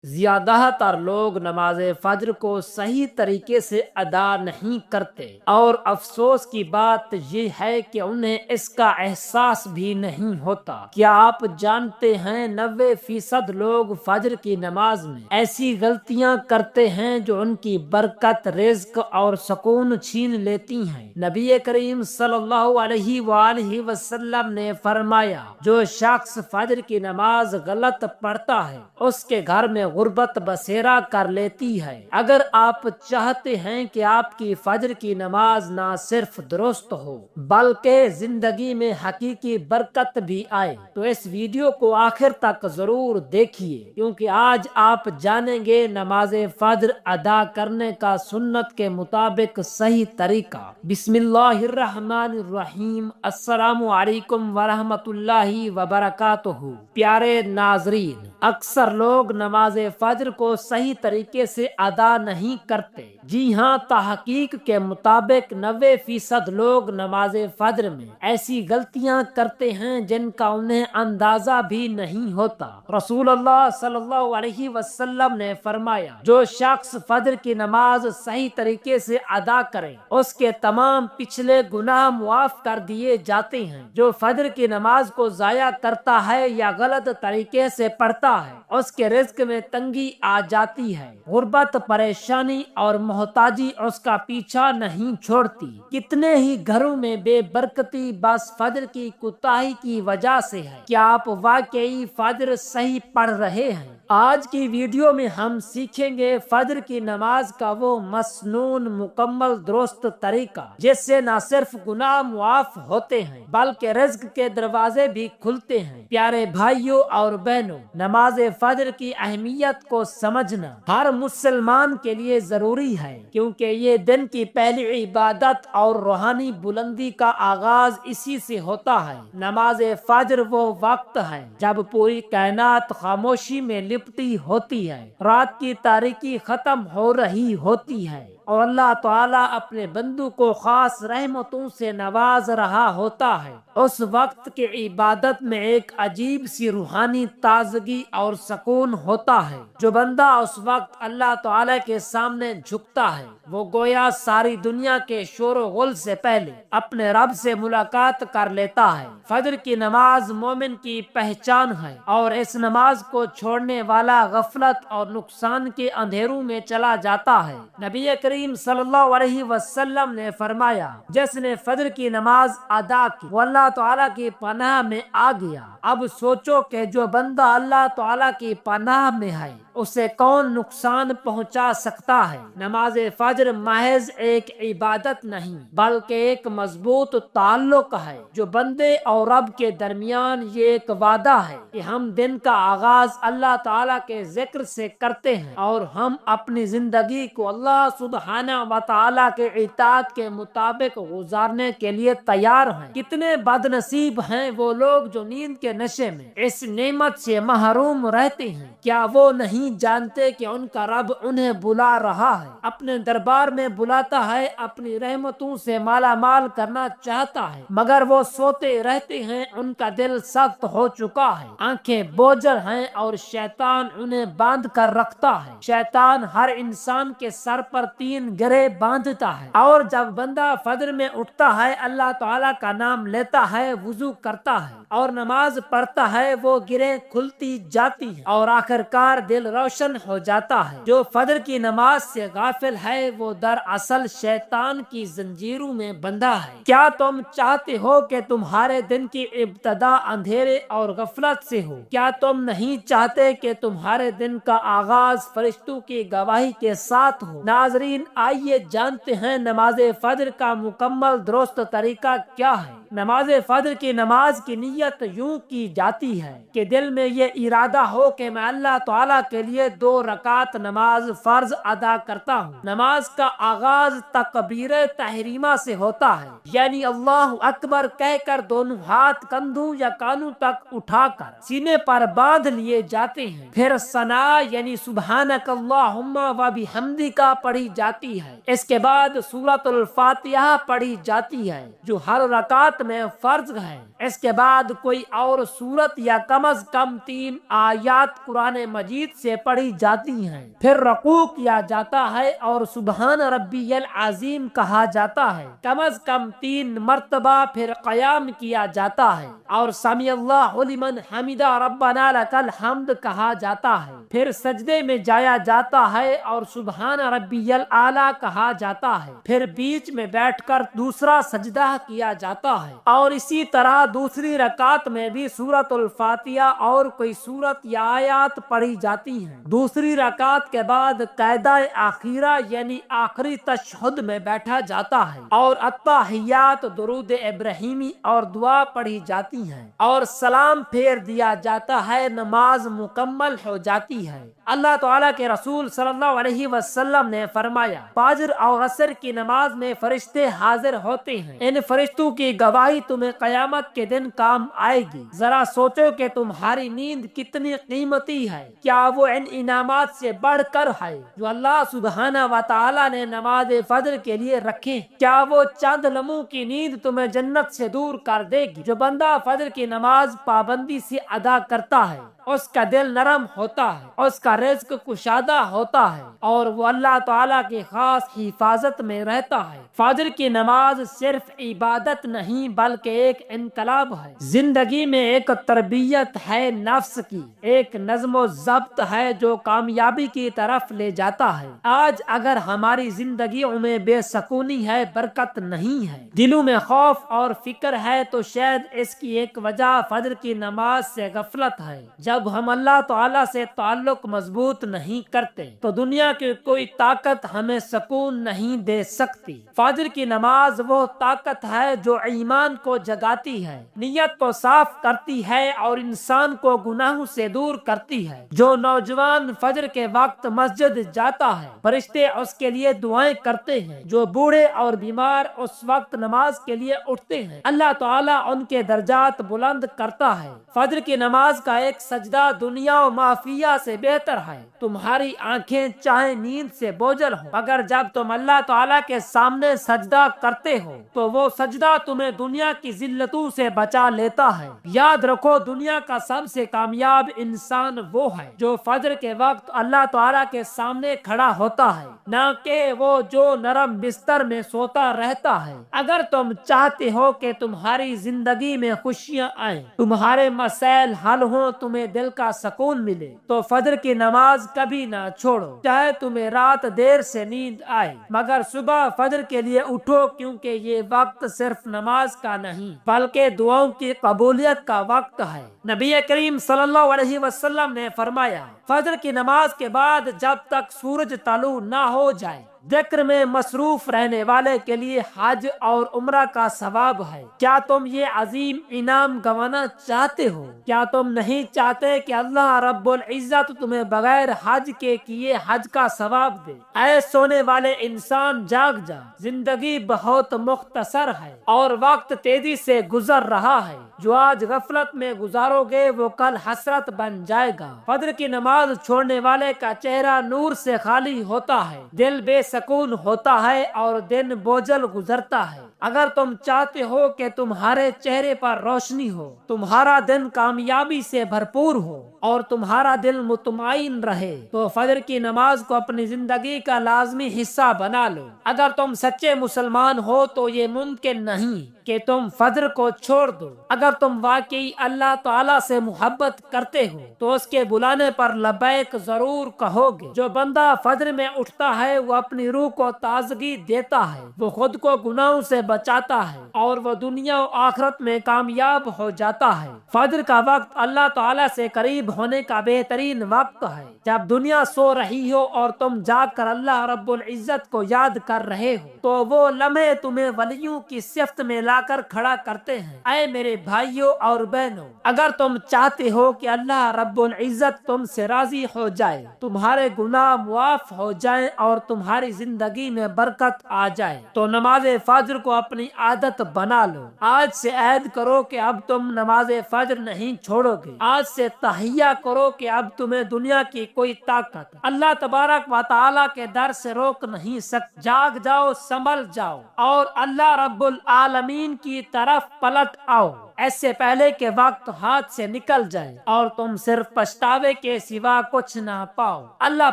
زیادہ تر لوگ نماز فجر کو صحیح طریقے سے ادا نہیں کرتے، اور افسوس کی بات یہ ہے کہ انہیں اس کا احساس بھی نہیں ہوتا۔ کیا آپ جانتے ہیں 90% لوگ فجر کی نماز میں ایسی غلطیاں کرتے ہیں جو ان کی برکت، رزق اور سکون چھین لیتی ہیں۔ نبی کریم صلی اللہ علیہ وآلہ وسلم نے فرمایا، جو شخص فجر کی نماز غلط پڑھتا ہے اس کے گھر میں غربت بسیرا کر لیتی ہے۔ اگر آپ چاہتے ہیں کہ آپ کی فجر کی نماز نہ صرف درست ہو بلکہ زندگی میں حقیقی برکت بھی آئے تو اس ویڈیو کو آخر تک ضرور دیکھیے، کیونکہ آج آپ جانیں گے نماز فجر ادا کرنے کا سنت کے مطابق صحیح طریقہ۔ بسم اللہ الرحمن الرحیم۔ السلام علیکم ورحمۃ اللہ وبرکاتہ۔ پیارے ناظرین، اکثر لوگ نماز فجر کو صحیح طریقے سے ادا نہیں کرتے۔ جی ہاں، تحقیق کے مطابق 90% لوگ نماز فجر میں ایسی غلطیاں کرتے ہیں جن کا انہیں اندازہ بھی نہیں ہوتا۔ رسول اللہ صلی اللہ علیہ وسلم نے فرمایا، جو شخص فجر کی نماز صحیح طریقے سے ادا کرے اس کے تمام پچھلے گناہ معاف کر دیے جاتے ہیں۔ جو فجر کی نماز کو ضائع کرتا ہے یا غلط طریقے سے پڑھتا ہے اس کے رزق میں تنگی آ جاتی ہے۔ غربت، پریشانی اور محتاجی اس کا پیچھا نہیں چھوڑتی۔ کتنے ہی گھروں میں بے برکتی بس فجر کی کوتاہی کی وجہ سے ہے۔ کیا آپ واقعی فجر صحیح پڑھ رہے ہیں؟ آج کی ویڈیو میں ہم سیکھیں گے فجر کی نماز کا وہ مسنون، مکمل، درست طریقہ جس سے نہ صرف گناہ معاف ہوتے ہیں بلکہ رزق کے دروازے بھی کھلتے ہیں۔ پیارے بھائیوں اور بہنوں، نماز فجر کی اہمیت کو سمجھنا ہر مسلمان کے لیے ضروری ہے، کیونکہ یہ دن کی پہلی عبادت اور روحانی بلندی کا آغاز اسی سے ہوتا ہے۔ نماز فجر وہ وقت ہے جب پوری کائنات خاموشی میں لپٹی ہوتی ہے، رات کی تاریکی ختم ہو رہی ہوتی ہے اور اللہ تعالیٰ اپنے بندوں کو خاص رحمتوں سے نواز رہا ہوتا ہے۔ اس وقت کی عبادت میں ایک عجیب سی روحانی تازگی اور سکون ہوتا ہے۔ جو بندہ اس وقت اللہ تعالیٰ کے سامنے جھکتا ہے وہ گویا ساری دنیا کے شور و غل سے پہلے اپنے رب سے ملاقات کر لیتا ہے۔ فجر کی نماز مومن کی پہچان ہے، اور اس نماز کو چھوڑنے والا غفلت اور نقصان کے اندھیروں میں چلا جاتا ہے۔ نبی کریم صلی اللہ علیہ وسلم نے فرمایا، جس نے فجر کی نماز ادا کی وہ اللہ تعالیٰ کی پناہ میں آ گیا۔ اب سوچو کہ جو بندہ اللہ تعالیٰ کی پناہ میں ہے اسے کون نقصان پہنچا سکتا ہے؟ نماز فجر محض ایک عبادت نہیں بلکہ ایک مضبوط تعلق ہے جو بندے اور رب کے درمیان یہ ایک وعدہ ہے کہ ہم دن کا آغاز اللہ تعالیٰ کے ذکر سے کرتے ہیں اور ہم اپنی زندگی کو اللہ سبحانہ و تعالیٰ کے اطاعت کے مطابق گزارنے کے لیے تیار ہیں۔ کتنے بد نصیب ہیں وہ لوگ جو نیند کے نشے میں اس نعمت سے محروم رہتے ہیں۔ کیا وہ نہیں جانتے کہ ان کا رب انہیں بلا رہا ہے، اپنے دربار میں بلاتا ہے، اپنی رحمتوں سے مالا مال کرنا چاہتا ہے، مگر وہ سوتے رہتے ہیں، ان کا دل سخت ہو چکا ہے، آنکھیں بوجھل ہیں اور شیطان انہیں باندھ کر رکھتا ہے۔ شیطان ہر انسان کے سر پر 3 گرے باندھتا ہے، اور جب بندہ فجر میں اٹھتا ہے، اللہ تعالیٰ کا نام لیتا ہے، وضو کرتا ہے اور نماز پڑھتا ہے، وہ گریں کھلتی جاتی ہیں اور آخرکار دل روشن ہو جاتا ہے۔ جو فجر کی نماز سے غافل ہے وہ دراصل شیطان کی زنجیروں میں بندھا ہے۔ کیا تم چاہتے ہو کہ تمہارے دن کی ابتدا اندھیرے اور غفلت سے ہو؟ کیا تم نہیں چاہتے کہ تمہارے دن کا آغاز فرشتوں کی گواہی کے ساتھ ہو؟ ناظرین، آئیے جانتے ہیں نماز فجر کا مکمل درست طریقہ کیا ہے۔ نماز فجر کی نماز کی نیت یوں کی جاتی ہے کہ دل میں یہ ارادہ ہو کہ میں اللہ تعالیٰ کے لیے 2 رکعت نماز فرض ادا کرتا ہوں۔ نماز کا آغاز تکبیر تحریمہ سے ہوتا ہے، یعنی اللہ اکبر کہہ کر دونوں ہاتھ کندھوں یا کانوں تک اٹھا کر سینے پر باندھ لیے جاتے ہیں۔ پھر ثنا یعنی سبحانک اللہم و بحمدک پڑھی جاتی ہے۔ اس کے بعد سورۃ الفاتحہ پڑھی جاتی ہے جو ہر رکعت میں فرض ہے۔ اس کے بعد کوئی اور سورت یا کم از کم 3 آیات قرآن مجید سے سے پڑھی جاتی ہیں، پھر رکوع کیا جاتا ہے اور سبحان ربی العظیم کہا جاتا ہے کم از کم 3 مرتبہ، پھر قیام کیا جاتا ہے اور سمی اللہ لمن حمدہ ربنا لک الحمد کہا جاتا ہے، پھر سجدے میں جایا جاتا ہے اور سبحان ربی الاعلی کہا جاتا ہے، پھر بیچ میں بیٹھ کر دوسرا سجدہ کیا جاتا ہے، اور اسی طرح دوسری رکعت میں بھی سورۃ الفاتحہ اور کوئی سورت یا آیات پڑھی جاتی ہیں۔ دوسری رکعت کے بعد قاعدہ اخیرہ یعنی آخری تشہد میں بیٹھا جاتا ہے اور التحیات درود ابراہیمی اور دعا پڑھی جاتی ہیں اور سلام پھیر دیا جاتا ہے، نماز مکمل ہو جاتی ہے۔ اللہ تعالیٰ کے رسول صلی اللہ علیہ وسلم نے فرمایا، فجر اور عصر کی نماز میں فرشتے حاضر ہوتے ہیں، ان فرشتوں کی گواہی تمہیں قیامت کے دن کام آئے گی۔ ذرا سوچو کہ تمہاری نیند کتنی قیمتی ہے، کیا وہ ان انعامات سے بڑھ کر ہے جو اللہ سبحانہ و تعالیٰ نے نماز فجر کے لیے رکھے؟ کیا وہ چند لمحوں کی نیند تمہیں جنت سے دور کر دے گی؟ جو بندہ فجر کی نماز پابندی سے ادا کرتا ہے اس کا دل نرم ہوتا ہے، اس کا رزق کشادہ ہوتا ہے اور وہ اللہ تعالیٰ کی خاص حفاظت میں رہتا ہے۔ فجر کی نماز صرف عبادت نہیں بلکہ ایک انقلاب ہے، زندگی میں ایک تربیت ہے نفس کی، ایک نظم و ضبط ہے جو کامیابی کی طرف لے جاتا ہے۔ آج اگر ہماری زندگیوں میں بے سکونی ہے، برکت نہیں ہے، دلوں میں خوف اور فکر ہے، تو شاید اس کی ایک وجہ فجر کی نماز سے غفلت ہے۔ جب ہم اللہ تعالیٰ سے تعلق مضبوط نہیں کرتے تو دنیا کی کوئی طاقت ہمیں سکون نہیں دے سکتی۔ فجر کی نماز وہ طاقت ہے جو ایمان کو جگاتی ہے، نیت کو صاف کرتی ہے اور انسان کو گناہوں سے دور کرتی ہے۔ جو نوجوان فجر کے وقت مسجد جاتا ہے فرشتے اس کے لیے دعائیں کرتے ہیں، جو بوڑھے اور بیمار اس وقت نماز کے لیے اٹھتے ہیں اللہ تعالیٰ ان کے درجات بلند کرتا ہے۔ فجر کی نماز کا ایک سجدہ دنیا و مافیہ سے بہتر ہے۔ تمہاری آنکھیں چاہے نیند سے بوجھل ہو، مگر جب تم اللہ تعالیٰ کے سامنے سجدہ کرتے ہو تو وہ سجدہ تمہیں دنیا کی ذلتوں سے بچا لیتا ہے۔ یاد رکھو، دنیا کا سب سے کامیاب انسان وہ ہے جو فجر کے وقت اللہ تعالیٰ کے سامنے کھڑا ہوتا ہے، نہ کہ وہ جو نرم بستر میں سوتا رہتا ہے۔ اگر تم چاہتے ہو کہ تمہاری زندگی میں خوشیاں آئیں، تمہارے مسائل حل ہوں، تمہیں دل کا سکون ملے، تو فجر کی نماز کبھی نہ چھوڑو، چاہے تمہیں رات دیر سے نیند آئے، مگر صبح فجر کے لیے اٹھو، کیونکہ یہ وقت صرف نماز کا نہیں بلکہ دعاؤں کی قبولیت کا وقت ہے۔ نبی کریم صلی اللہ علیہ وسلم نے فرمایا، فجر کی نماز کے بعد جب تک سورج طلوع نہ ہو جائے ذکر میں مصروف رہنے والے کے لیے حج اور عمرہ کا ثواب ہے۔ کیا تم یہ عظیم انعام گنوانا چاہتے ہو؟ کیا تم نہیں چاہتے کہ اللہ رب العزت تمہیں بغیر حج کے کیے حج کا ثواب دے؟ اے سونے والے انسان، جاگ جا، زندگی بہت مختصر ہے اور وقت تیزی سے گزر رہا ہے۔ جو آج غفلت میں گزارو گے وہ کل حسرت بن جائے گا۔ فجر کی نماز چھوڑنے والے کا چہرہ نور سے خالی ہوتا ہے، دل بے سکون ہوتا ہے اور دن بوجھل گزرتا ہے۔ اگر تم چاہتے ہو کہ تمہارے چہرے پر روشنی ہو، تمہارا دن کامیابی سے بھرپور ہو اور تمہارا دل مطمئن رہے تو فجر کی نماز کو اپنی زندگی کا لازمی حصہ بنا لو۔ اگر تم سچے مسلمان ہو تو یہ ممکن نہیں کہ تم فجر کو چھوڑ دو۔ اگر تم واقعی اللہ تعالیٰ سے محبت کرتے ہو تو اس کے بلانے پر لبیک ضرور کہو گے۔ جو بندہ فجر میں اٹھتا ہے وہ اپنی روح کو تازگی دیتا ہے، وہ خود کو گناہوں سے بچاتا ہے اور وہ دنیا و آخرت میں کامیاب ہو جاتا ہے۔ فجر کا وقت اللہ تعالیٰ سے قریب ہونے کا بہترین وقت ہے۔ جب دنیا سو رہی ہو اور تم جاگ کر اللہ رب العزت کو یاد کر رہے ہو تو وہ لمحے تمہیں ولیوں کی صفت میں لا کر کھڑا کرتے ہیں۔ اے میرے بھائیوں اور بہنوں، اگر تم چاہتے ہو کہ اللہ رب العزت تم سے راضی ہو جائے، تمہارے گناہ معاف ہو جائیں اور تمہاری زندگی میں برکت آ جائے تو نماز فجر کو اپنی عادت بنا لو۔ آج سے عہد کرو کہ اب تم نماز فجر نہیں چھوڑو گے۔ آج سے تہیہ کرو کہ اب تمہیں دنیا کی کوئی طاقت اللہ تبارک و تعالیٰ کے در سے روک نہیں سکتی۔ جاگ جاؤ، سنبھل جاؤ اور اللہ رب العالمین کی طرف پلٹ آؤ۔ ایسے پہلے کہ وقت ہاتھ سے نکل جائے اور تم صرف پچھتاوے کے سوا کچھ نہ پاؤ۔ اللہ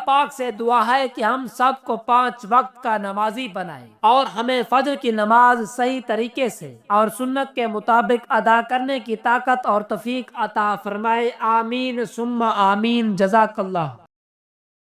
پاک سے دعا ہے کہ ہم سب کو 5 وقت کا نمازی بنائے اور ہمیں فجر کی نماز صحیح طریقے سے اور سنت کے مطابق ادا کرنے کی طاقت اور توفیق عطا فرمائے۔ آمین ثم آمین۔ جزاک اللہ۔